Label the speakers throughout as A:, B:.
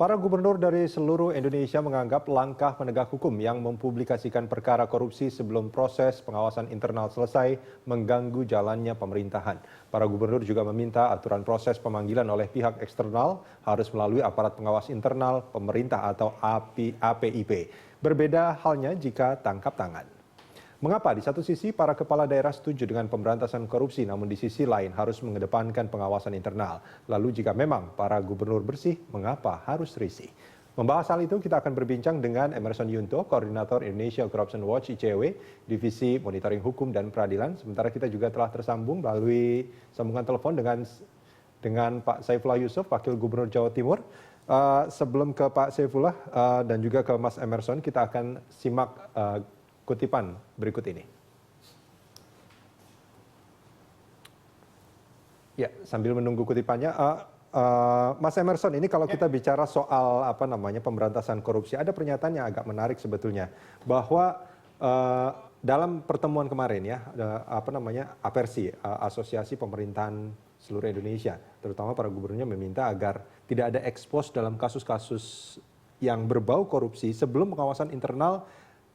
A: Para gubernur dari seluruh Indonesia menganggap langkah penegak hukum yang mempublikasikan perkara korupsi sebelum proses pengawasan internal selesai mengganggu jalannya pemerintahan. Para gubernur juga meminta aturan proses pemanggilan oleh pihak eksternal harus melalui aparat pengawas internal pemerintah atau APIP. Berbeda halnya jika tangkap tangan. Mengapa di satu sisi para kepala daerah setuju dengan pemberantasan korupsi, namun di sisi lain harus mengedepankan pengawasan internal? Lalu jika memang para gubernur bersih, mengapa harus risih? Membahas hal itu kita akan berbincang dengan Emerson Yunto, Koordinator Indonesia Corruption Watch ICW, Divisi Monitoring Hukum dan Peradilan. Sementara kita juga telah tersambung melalui sambungan telepon dengan Pak Saifullah Yusuf, Wakil Gubernur Jawa Timur. Sebelum ke Pak Saifullah dan juga ke Mas Emerson, kita akan simak kutipan berikut ini. Ya, sambil menunggu kutipannya, Mas Emerson, ini kalau kita bicara soal pemberantasan korupsi, ada pernyataan yang agak menarik sebetulnya bahwa dalam pertemuan kemarin ya, APERSI, Asosiasi Pemerintahan Seluruh Indonesia, terutama para gubernurnya meminta agar tidak ada ekspos dalam kasus-kasus yang berbau korupsi sebelum pengawasan internal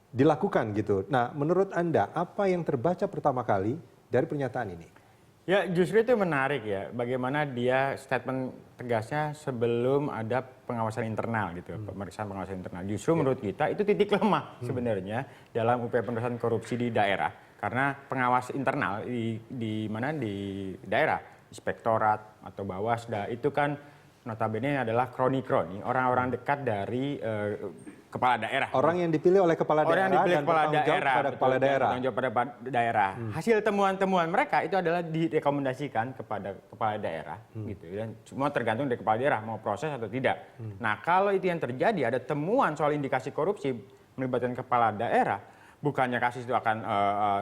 A: dilakukan gitu. Nah, menurut Anda apa yang terbaca pertama kali dari pernyataan ini?
B: Ya, justru itu menarik ya, bagaimana dia statement tegasnya sebelum ada pengawasan internal gitu, pemeriksaan pengawasan internal. Justru menurut kita itu titik lemah sebenarnya dalam upaya pemberantasan korupsi di daerah. Karena pengawas internal di daerah, inspektorat atau bawasda itu kan notabene adalah kroni-kroni, orang-orang dekat dari kepala daerah.
A: Orang yang dipilih oleh kepala daerah.
B: Orang yang dipilih kepala daerah.
A: Pada kepala daerah.
B: Bertanggung jawab pada daerah. Hasil temuan-temuan mereka itu adalah direkomendasikan kepada kepala daerah, gitu. Dan semua tergantung dari kepala daerah mau proses atau tidak. Nah, kalau itu yang terjadi, ada temuan soal indikasi korupsi melibatkan kepala daerah, bukannya kasus itu akan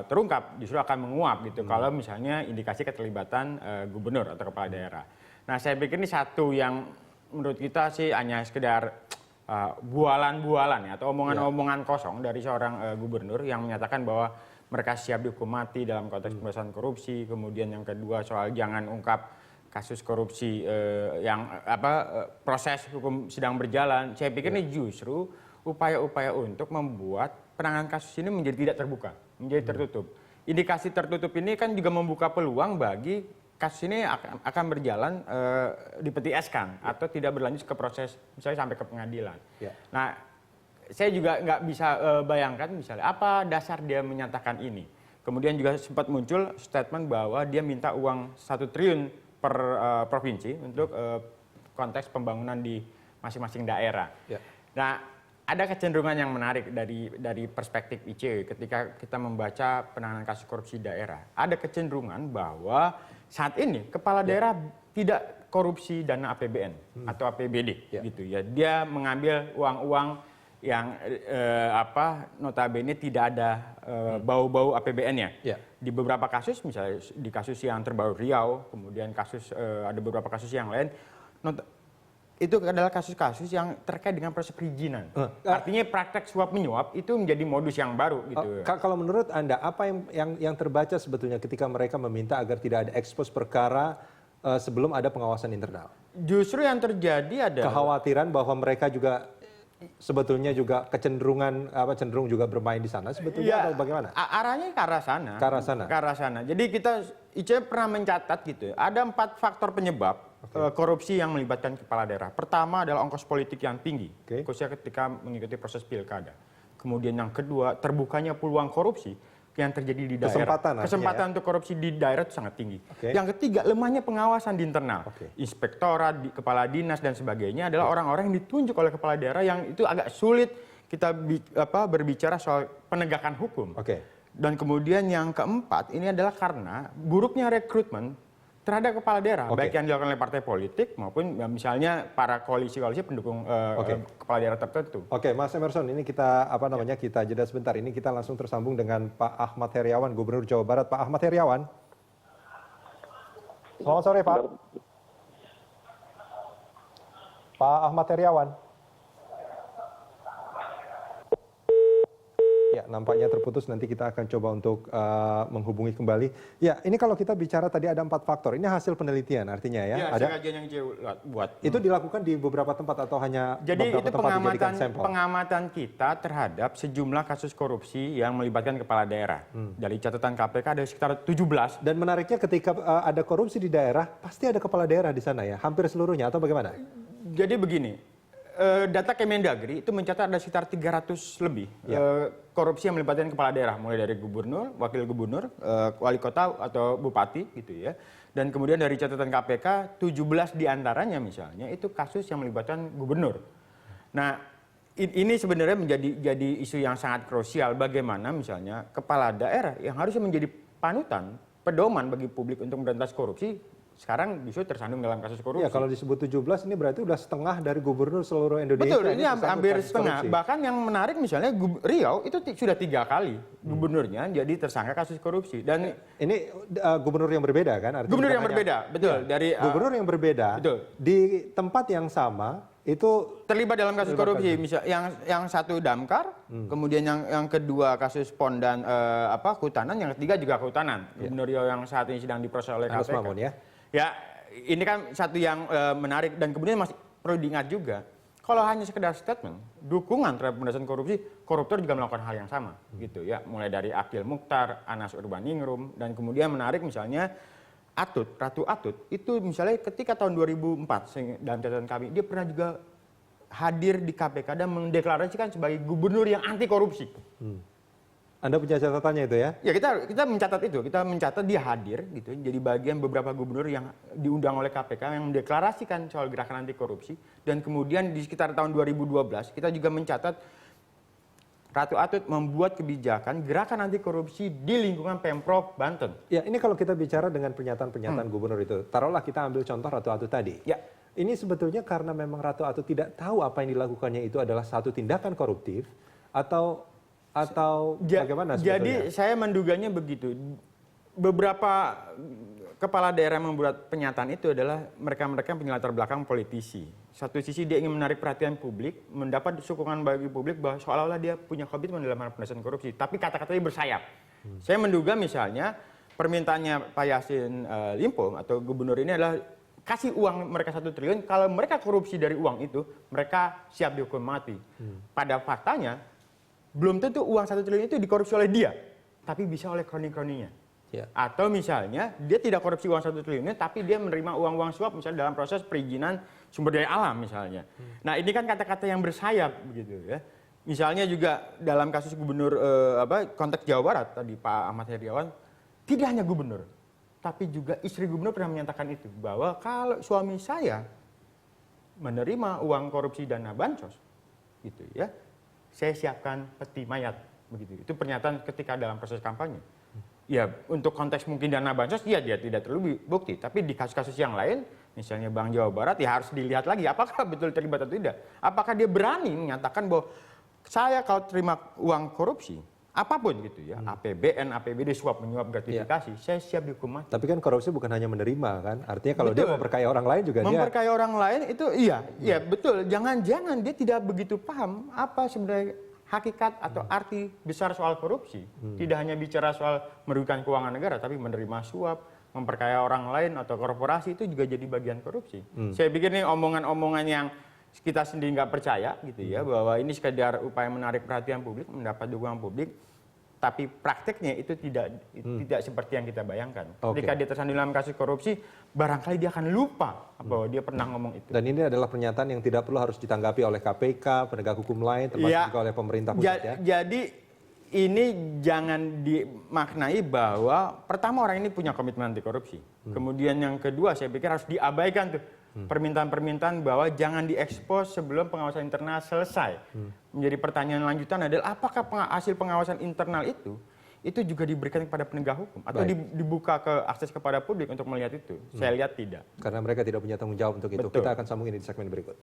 B: terungkap, justru akan menguap gitu. Kalau misalnya indikasi keterlibatan gubernur atau kepala daerah. Nah, saya pikir ini satu yang menurut kita sih hanya sekedar bualan-bualan ya, atau omongan-omongan kosong dari seorang gubernur yang menyatakan bahwa mereka siap dihukum mati dalam konteks pemberantasan korupsi. Kemudian yang kedua soal jangan ungkap kasus korupsi proses hukum sedang berjalan. Saya pikir ini justru upaya-upaya untuk membuat penanganan kasus ini menjadi tidak terbuka, menjadi tertutup. Indikasi tertutup ini kan juga membuka peluang bagi kasus ini akan berjalan di peti eskan atau tidak berlanjut ke proses misalnya sampai ke pengadilan. Ya. Nah, saya juga nggak bisa bayangkan misalnya apa dasar dia menyatakan ini. Kemudian juga sempat muncul statement bahwa dia minta uang 1 triliun per provinsi untuk konteks pembangunan di masing-masing daerah. Ya. Nah, ada kecenderungan yang menarik dari perspektif ICW ketika kita membaca penanganan kasus korupsi daerah. Ada kecenderungan bahwa saat ini kepala daerah tidak korupsi dana APBN atau APBD gitu ya. Dia mengambil uang-uang yang notabene tidak ada bau-bau APBN-nya. Di beberapa kasus, misalnya di kasus yang terbaru Riau, kemudian ada beberapa kasus yang lain, itu adalah kasus-kasus yang terkait dengan proses perizinan. Artinya praktek suap menyuap itu menjadi modus yang baru gitu.
A: Kalau menurut Anda apa yang terbaca sebetulnya ketika mereka meminta agar tidak ada ekspos perkara sebelum ada pengawasan internal?
B: Justru yang terjadi adalah
A: kekhawatiran bahwa mereka juga sebetulnya juga cenderung juga bermain di sana sebetulnya atau bagaimana?
B: Arahnya ke arah sana.
A: Ke arah sana.
B: Jadi ICW pernah mencatat gitu. Ada 4 faktor penyebab korupsi yang melibatkan kepala daerah. Pertama adalah ongkos politik yang tinggi, khususnya ketika mengikuti proses pilkada. Kemudian yang kedua, terbukanya peluang korupsi yang terjadi di daerah. Kesempatan untuk korupsi di daerah itu sangat tinggi. Yang ketiga, lemahnya pengawasan di internal. Inspektorat, kepala dinas dan sebagainya adalah orang-orang yang ditunjuk oleh kepala daerah yang itu agak sulit kita berbicara soal penegakan hukum. Dan kemudian yang keempat, ini adalah karena buruknya rekrutmen terhadap kepala daerah, baik yang dilakukan oleh partai politik maupun misalnya para koalisi-koalisi pendukung kepala daerah tertentu.
A: Mas Emerson, ini kita kita jeda sebentar. Ini kita langsung tersambung dengan Pak Ahmad Heriawan, Gubernur Jawa Barat. Pak Ahmad Heriawan. Selamat sore, Pak. Pak Ahmad Heriawan. Ya. Ya, nampaknya terputus. Nanti kita akan coba untuk menghubungi kembali. Ya, ini kalau kita bicara tadi ada 4 faktor. Ini hasil penelitian artinya ya.
B: Ya,
A: Ada
B: kajian yang buat.
A: itu dilakukan di beberapa tempat atau hanya
B: Jadi
A: beberapa
B: itu
A: tempat dijadikan sampel?
B: pengamatan kita terhadap sejumlah kasus korupsi yang melibatkan kepala daerah. Dari catatan KPK ada sekitar 17.
A: Dan menariknya ketika ada korupsi di daerah, pasti ada kepala daerah di sana ya? Hampir seluruhnya atau bagaimana?
B: Jadi begini, data Kemendagri itu mencatat ada sekitar 300 lebih korupsi yang melibatkan kepala daerah, mulai dari gubernur, wakil gubernur, wali kota atau bupati gitu ya. Dan kemudian dari catatan KPK 17 diantaranya misalnya itu kasus yang melibatkan gubernur. Nah ini sebenarnya menjadi isu yang sangat krusial, bagaimana misalnya kepala daerah yang harusnya menjadi panutan, pedoman bagi publik untuk memberantas korupsi, sekarang justru tersandung dalam kasus korupsi.
A: Ya, kalau disebut 17 ini berarti udah setengah dari gubernur seluruh Indonesia.
B: Betul, ini
A: tersangkut
B: hampir
A: kasus
B: setengah.
A: korupsi.
B: Bahkan yang menarik misalnya Riau itu sudah 3 kali gubernurnya jadi tersangka kasus korupsi. Dan
A: Ini gubernur yang berbeda kan? Artinya
B: gubernur
A: bukan
B: yang
A: hanya-
B: berbeda, betul.
A: Ya,
B: Dari
A: gubernur yang berbeda
B: betul.
A: di tempat yang sama itu
B: terlibat dalam kasus
A: Terlibat
B: korupsi. Misal yang satu Damkar, kemudian yang kedua kasus Pon dan Kehutanan, yang ketiga juga Kehutanan. Gubernur Riau yang saat ini sedang diproses oleh
A: Agus
B: KPK.
A: Mamun ya.
B: Ya, ini kan satu yang menarik dan kemudian masih perlu diingat juga. Kalau hanya sekedar statement, dukungan terhadap pemberantasan korupsi, koruptor juga melakukan hal yang sama, gitu ya. Mulai dari Akil Mukhtar, Anas Urbaningrum, dan kemudian menarik misalnya Ratu Atut, itu misalnya ketika tahun 2004, dalam catatan kami, dia pernah juga hadir di KPK dan mendeklarasikan sebagai gubernur yang anti korupsi.
A: Anda punya catatannya itu ya?
B: Ya kita mencatat itu, kita mencatat dia hadir gitu, jadi bagian beberapa gubernur yang diundang oleh KPK yang mendeklarasikan soal gerakan anti korupsi, dan kemudian di sekitar tahun 2012 kita juga mencatat Ratu Atut membuat kebijakan gerakan anti korupsi di lingkungan Pemprov Banten.
A: Ya, ini kalau kita bicara dengan pernyataan-pernyataan gubernur itu, taruhlah kita ambil contoh Ratu Atut tadi.
B: Ya.
A: Ini sebetulnya karena memang Ratu Atut tidak tahu apa yang dilakukannya itu adalah satu tindakan koruptif atau bagaimana sebetulnya?
B: Jadi saya menduganya begitu. Beberapa kepala daerah yang membuat pernyataan itu adalah mereka-mereka yang punya latar belakang politisi. Satu sisi dia ingin menarik perhatian publik, mendapat dukungan bagi publik bahwa seolah-olah dia punya komitmen dalam hal pemberantasan korupsi. Tapi kata-katanya bersayap. Saya menduga misalnya permintaannya Pak Yassin Limpo atau gubernur ini adalah kasih uang mereka 1 triliun, kalau mereka korupsi dari uang itu, mereka siap dihukum mati. Pada faktanya, belum tentu uang 1 triliun itu dikorupsi oleh dia, tapi bisa oleh kroni-kroninya.
A: Ya.
B: Atau misalnya dia tidak korupsi uang 1 triliunnya, tapi dia menerima uang-uang suap misalnya dalam proses perizinan sumber daya alam misalnya. Nah ini kan kata-kata yang bersayap begitu ya. Misalnya juga dalam kasus gubernur konteks Jawa Barat tadi Pak Ahmad Heriawan, tidak hanya gubernur, tapi juga istri gubernur pernah menyatakan itu, bahwa kalau suami saya menerima uang korupsi dana bansos, gitu ya, saya siapkan peti mayat, begitu. Itu pernyataan ketika dalam proses kampanye. Ya, untuk konteks mungkin dana bansos, ya dia tidak terlalu bukti. Tapi di kasus-kasus yang lain, misalnya Bank Jawa Barat, ya harus dilihat lagi apakah betul terlibat atau tidak. Apakah dia berani menyatakan bahwa saya kalau terima uang korupsi, apapun gitu ya, APBN, APBD, suap menyuap gratifikasi, saya siap dihukum mati.
A: Tapi kan korupsi bukan hanya menerima kan? Artinya kalau dia
B: Betul.
A: memperkaya orang lain juga
B: Memperkaya orang lain itu iya betul. Jangan-jangan dia tidak begitu paham apa sebenarnya hakikat atau arti besar soal korupsi. Tidak hanya bicara soal merugikan keuangan negara, tapi menerima suap, memperkaya orang lain atau korporasi itu juga jadi bagian korupsi. Saya pikir ini omongan-omongan yang kita sendiri nggak percaya gitu ya, bahwa ini sekedar upaya menarik perhatian publik, mendapat dukungan publik. Tapi prakteknya itu tidak seperti yang kita bayangkan. Ketika dia tersandung dalam kasus korupsi, barangkali dia akan lupa bahwa dia pernah ngomong itu.
A: Dan ini adalah pernyataan yang tidak perlu harus ditanggapi oleh KPK, penegak hukum lain, termasuk juga oleh pemerintah pusat ya.
B: Jadi ini jangan dimaknai bahwa pertama orang ini punya komitmen anti korupsi. Kemudian yang kedua saya pikir harus diabaikan tuh permintaan-permintaan bahwa jangan diekspos sebelum pengawasan internal selesai. Menjadi pertanyaan lanjutan adalah apakah hasil pengawasan internal itu juga diberikan kepada penegak hukum atau dibuka ke akses kepada publik untuk melihat itu? Saya lihat tidak.
A: Karena mereka tidak punya tanggung jawab untuk itu.
B: Betul.
A: Kita akan sambung ini di segmen berikut.